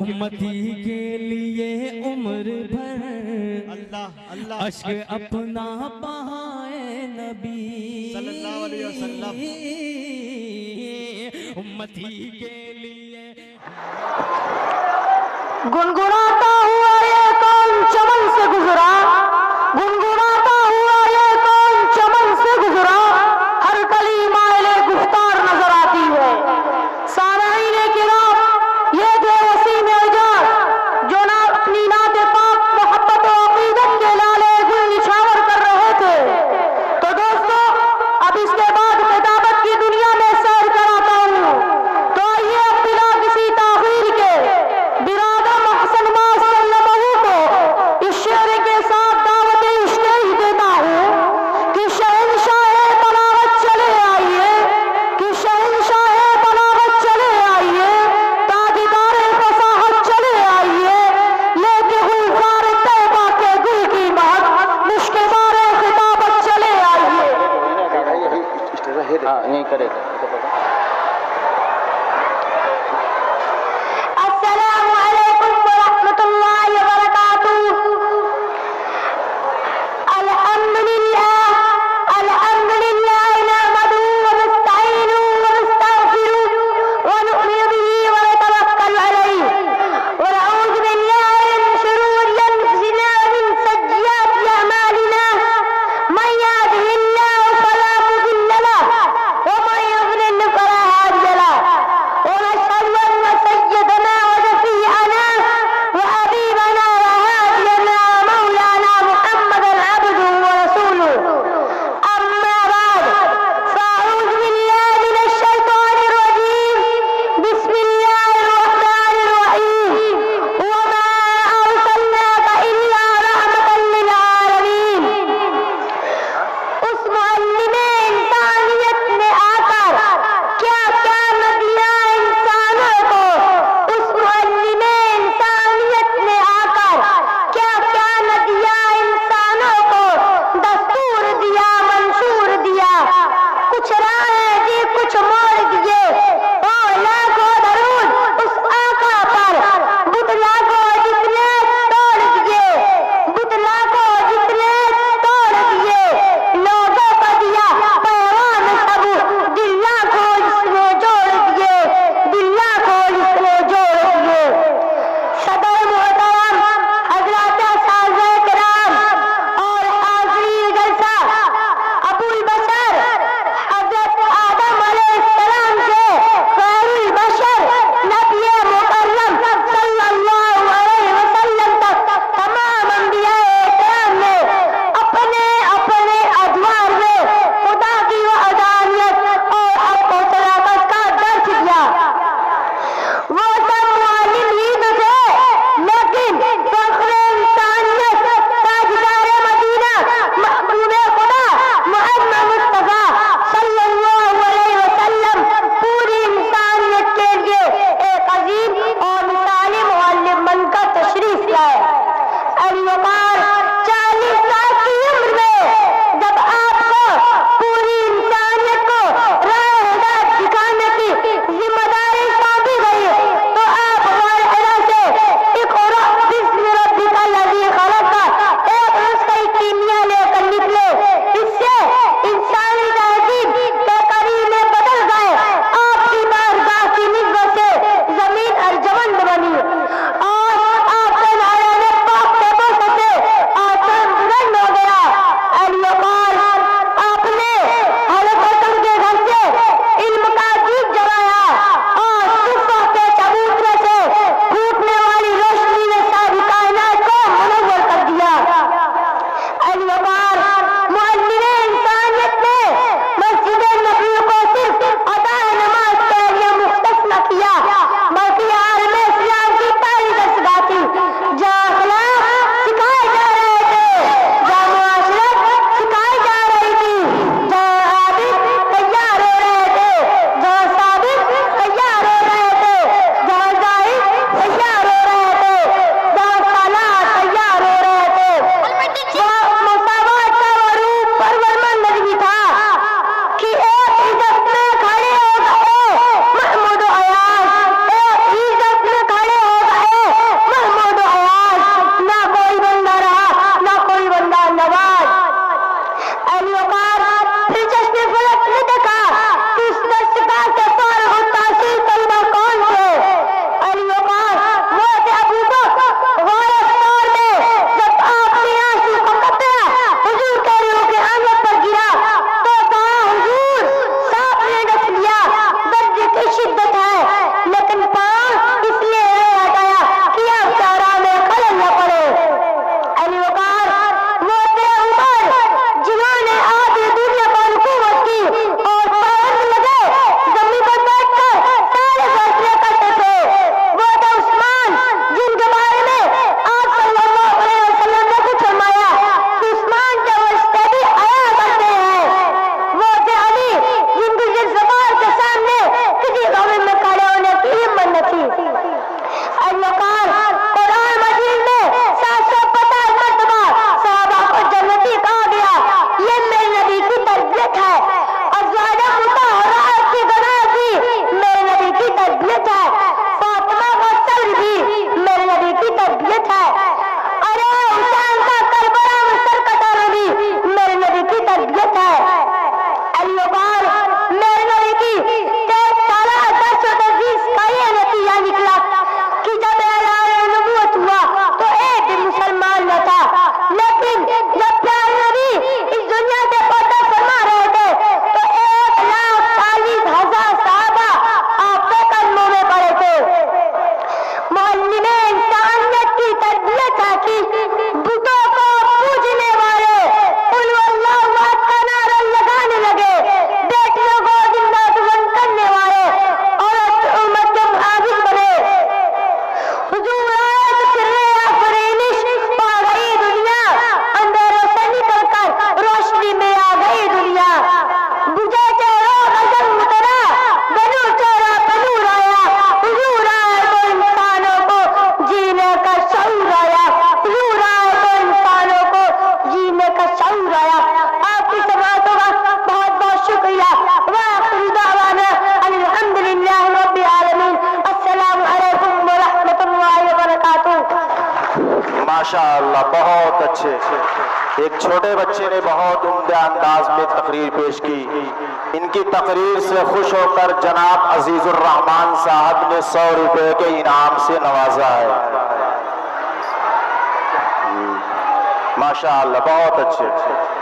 उम्मती के लिए उम्र भर अल्लाह अल्लाह अश्क अपना बहाए नबी सल्लल्लाहु अलैहि वसल्लम। उम्मती के लिए गुनगुनाता हुआ ये कौन चमन से गुजरा, गुनगुनाता हुआ ये कौन चमन से गुजरा, हर कली मायले गुफ्तार नजर आती है। सामईने किराम, ये थे वसीम एजाज जो ना अपनी नात पाक मोहब्बत और अकीदत के लाले गुल निछावर कर रहे थे। तो दोस्तों, अब इसके बाद किताबत की दुनिया में सैर कराता हूँ। तो आइए अब बिना किसी ताखीर के बिरादर मोहसन सल्लल्लाहु को इस शेर के साथ दावत इश्क ही देता हूँ कि शहंशाह बलागत चले आइए, कि शहंशाह बलागत चले आइए, ताजदार फसाहत चले आइए, लेके गुलजार तैबा के गुल की महक मुश्किबार खिताबत चले आइए। हाँ यही करेगा। अस्सलामु अलैकुम व रहमतुल्लाहि व बरकातुहू। अल्हम्दुलिल्लाह नहमदुहू व नस्तईनुहू व नस्तगफिरुहू व नु'मिनु बिही व नतवक्कलु अलैहि व नऊज़ु बिल्लाहि मिन शुरूरि अनफुसिना व मिन सय्यिआति अमालिना। मन यहदिहिल्लाहु फला मुदिल्ल लहु व मन हुजूर आए तो सिर्रे आफरीनिश पा गई दुनिया, अंधेरों से निकलकर रोशनी में आ गई दुनिया। बुझे चेहरों का जंग उतरा, बनू चेहरा बनूर आया। हुजूर आए तो इंसानों को जीने का शऊर आया। हुजूर आए तो इंसानों को जीने का शऊर आया। आपकी समातों का बहुत बहुत शुक्रिया। वाखिर दावाना अल्हम्दुलिल्लाह रब्बिल आलमीन। अस्सलामु अलैकुम व रहमतुल्लाहि व बरकातुहू। माशाअल्लाह, बहुत अच्छे। एक छोटे बच्चे ने बहुत उम्दा अंदाज में तकरीर पेश की। इनकी तकरीर से खुश होकर जनाब अजीजुर रहमान साहब ने 100 रुपए के इनाम से नवाजा है। माशाअल्लाह, बहुत अच्छे।